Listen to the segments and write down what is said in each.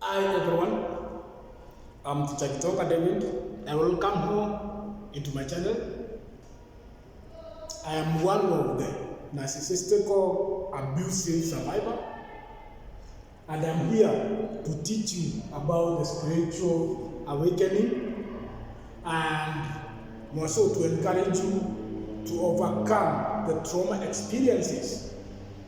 Hi everyone, I'm Teacher Kitonga David. I welcome you into my channel. I am one of the narcissistic abusive survivor, and I'm here to teach you about the spiritual awakening and more so to encourage you to overcome the trauma experiences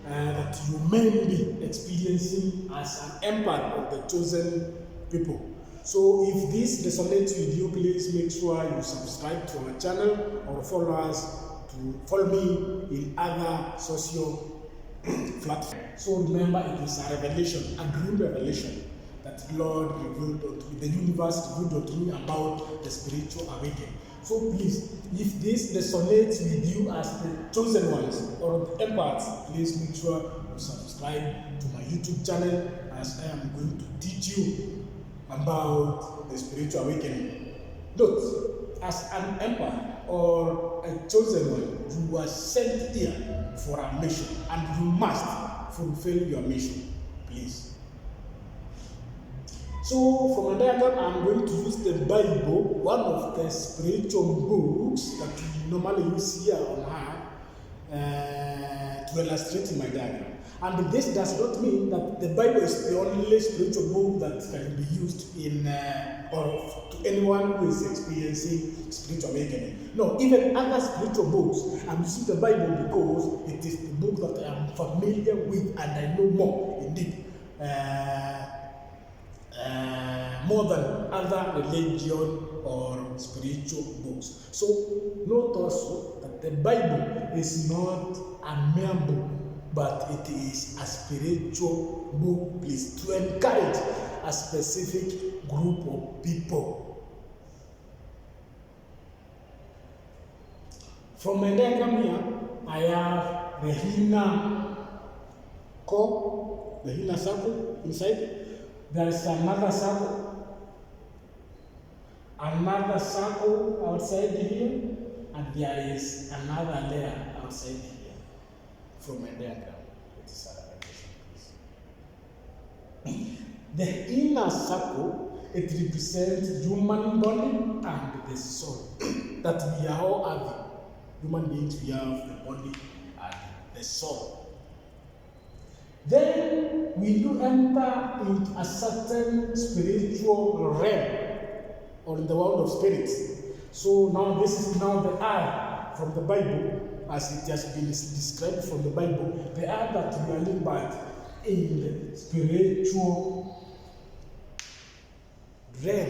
that you may be experiencing as an empath of the chosen people. So if this resonates with you, please make sure you subscribe to our channel or follow me in other social platforms. So remember, it is a revelation, a dream revelation that Lord revealed unto me, the universe revealed unto me about the spiritual awakening. So please, if this resonates with you as the chosen ones or the empaths, please make sure you subscribe to my YouTube channel as I am going to teach you about the spiritual awakening. Note, as an empath or a chosen one, you are sent here for a mission and you must fulfill your mission, please. So, for my diagram, I'm going to use the Bible, one of the spiritual books that we normally use here on earth, to illustrate my diagram. And this does not mean that the Bible is the only spiritual book that can be used in or to anyone who is experiencing spiritual awakening. No, even other spiritual books. I'm using the Bible because it is the book that I am familiar with and I know more indeed. More than other religion or spiritual books. So note also that the Bible is not a mere book, but it is a spiritual book, please, to encourage a specific group of people. From my diagram here, I have the inner core, the inner circle inside. There is another circle outside here, and there is another layer outside here. From my diagram, it is a revelation, please. The inner circle, it represents human body and the soul. That we are all having. Human beings, we have the body and the soul. Then we do enter into a certain spiritual realm, or in the world of spirits. So now this is now the I from the Bible, as it has been described from the Bible, the I that we are living by in the spiritual realm,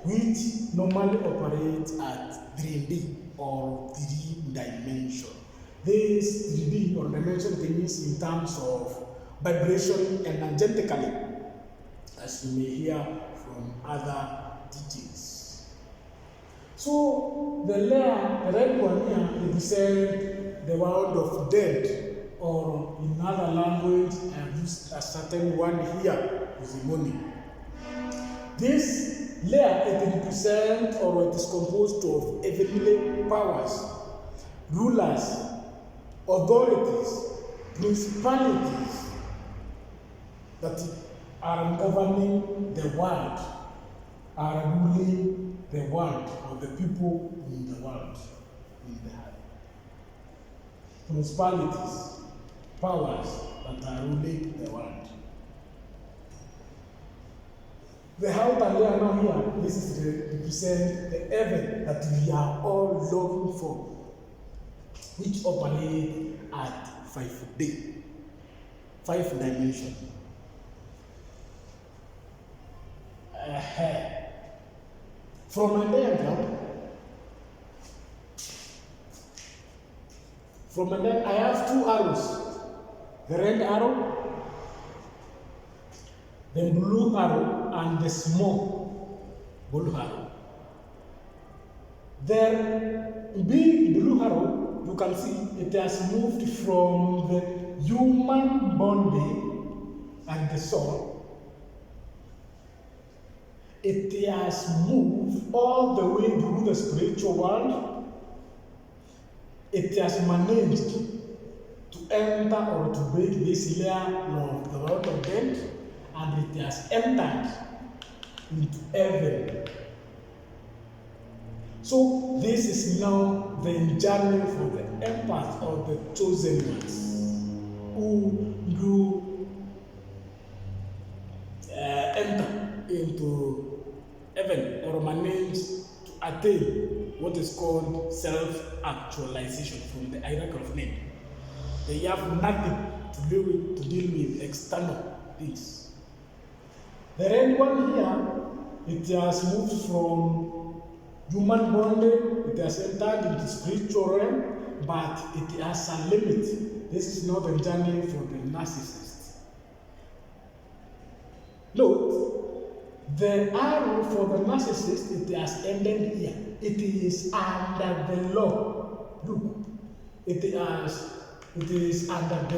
which normally operates at 3D or 3 dimension. This 3D or dimension means in terms of vibration energetically, as you may hear from other teachings. So the red one here represents the world of dead, or in other language, I use a certain one here, Uzimoni. This layer, it represents, or it is composed of heavenly powers, rulers, authorities, principalities that are governing the world, are ruling the world, or the people in the world, in the earth. Principalities, powers that are ruling the world. The outer layer now here, this is represent the heaven that we are all longing for, which operate at 5D, 5 dimensions. From my diagram, I have 2 arrows, the red arrow, the blue arrow, and the small blue arrow. The big blue arrow, you can see it has moved from the human body and the soul. It has moved all the way through the spiritual world. It has managed to enter or to break this layer of the world of death, and it has entered into heaven. So this is now the journey for the emperors or the chosen ones who do enter into heaven or manage to attain what is called self-actualization from the hierarchy of need. They have nothing to deal with external things. The red one here, it has moved from human bondage, it has entered into spiritual realm, but it has a limit. This is not a journey for the narcissist. Note, the arrow for the narcissist, it has ended here. It is under the law. Look, it is under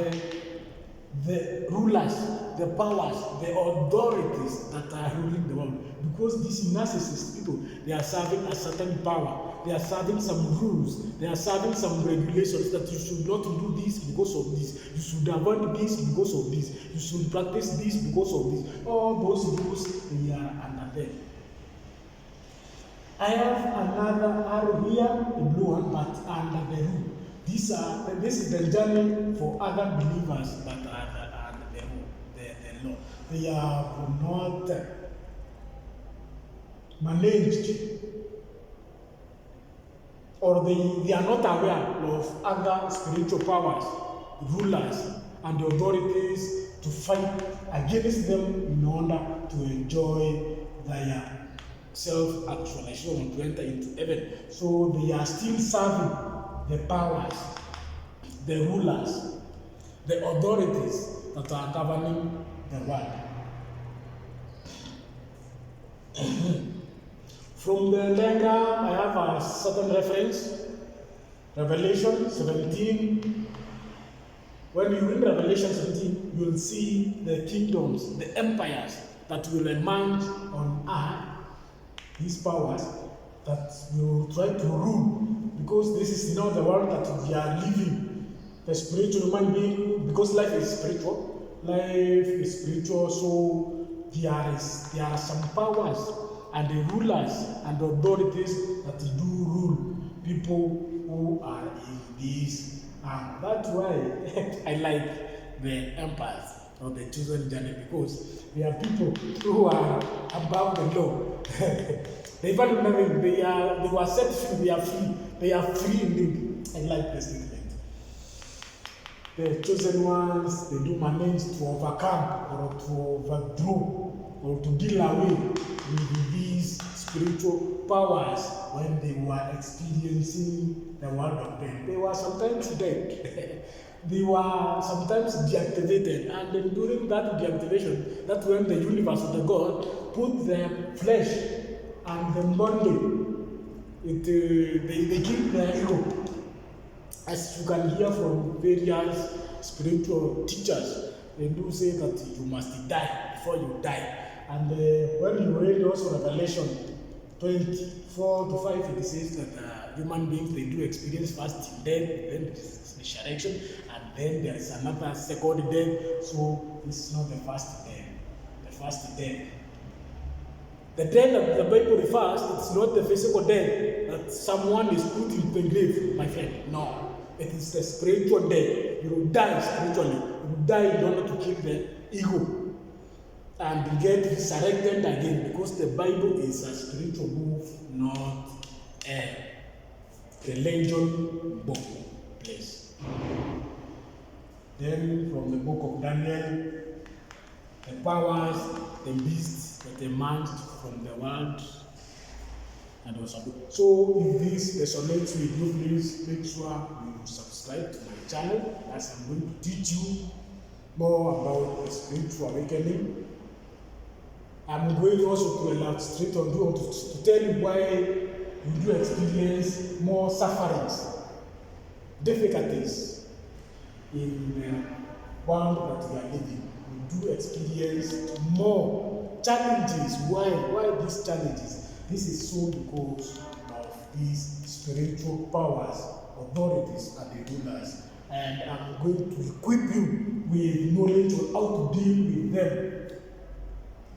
the rulers, the powers, the authorities that are ruling the world. Because these narcissist people, they are serving a certain power. They are serving some rules. They are serving some regulations that you should not do this because of this. You should avoid this because of this. You should practice this because of this. All those rules, they are under them. I have another arrow here, a blue one, but under the rule. This is the journey for other believers that are under the law. They are not managed, or they are not aware of other spiritual powers, rulers, and authorities to fight against them in order to enjoy their self-actualization and to enter into heaven. So they are still serving the powers, the rulers, the authorities that are governing the world. From the diagram, I have a certain reference, Revelation 17. When you read Revelation 17, you will see the kingdoms, the empires that will emerge on earth, these powers that will try to rule, because this is not the world that we are living. The spiritual human being, because life is spiritual, so there are some powers and the rulers and the authorities that do rule people who are in this. That's why I like the empires or the chosen journey, because they are people who are above the law. They value nothing. They were set free. They are free. They are free indeed. I like this statement. The chosen ones, they do manage to overcome or to overthrow or to deal away with these spiritual powers when they were experiencing the world of death. They were sometimes dead. They were sometimes deactivated, and then during that deactivation, that's when the universe of the God put their flesh and the body. They keep their ego. As you can hear from various spiritual teachers, they do say that you must die before you die. And when you read also Revelation 24 to 5, it says that human beings, they do experience first death, then resurrection, and then there is another second death. So this is not the first death. The first death. The death that the Bible refers, it's not the physical death that someone is put in the grave, my friend. No. It is the spiritual death. You will die spiritually. You will die in order to kill the ego and get resurrected again, because the Bible is a spiritual book, not a religion book. Please. Then from the book of Daniel, the powers, the beasts that emerged from the world. And also, so if this resonates with you, please make sure you subscribe to my channel, as I'm going to teach you more about the spiritual awakening. I'm going also to illustrate on you, to tell you why you do experience more sufferings, difficulties in the world that we are living. You do experience more challenges. Why these challenges? This is so because of these spiritual powers, authorities, and the rulers. And I'm going to equip you with knowledge on how to deal with them.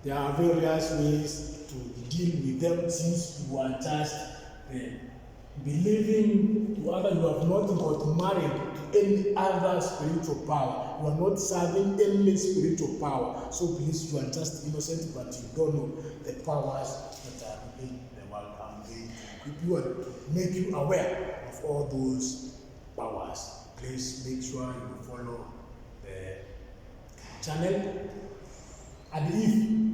There are various ways to deal with them since you are just believing to other, you have not got married to any other spiritual power. You are not serving any spiritual power. So please, you are just innocent, but you don't know the powers that are in the world. I'm going to equip you and make you aware of all those powers. Please make sure you follow the channel. And if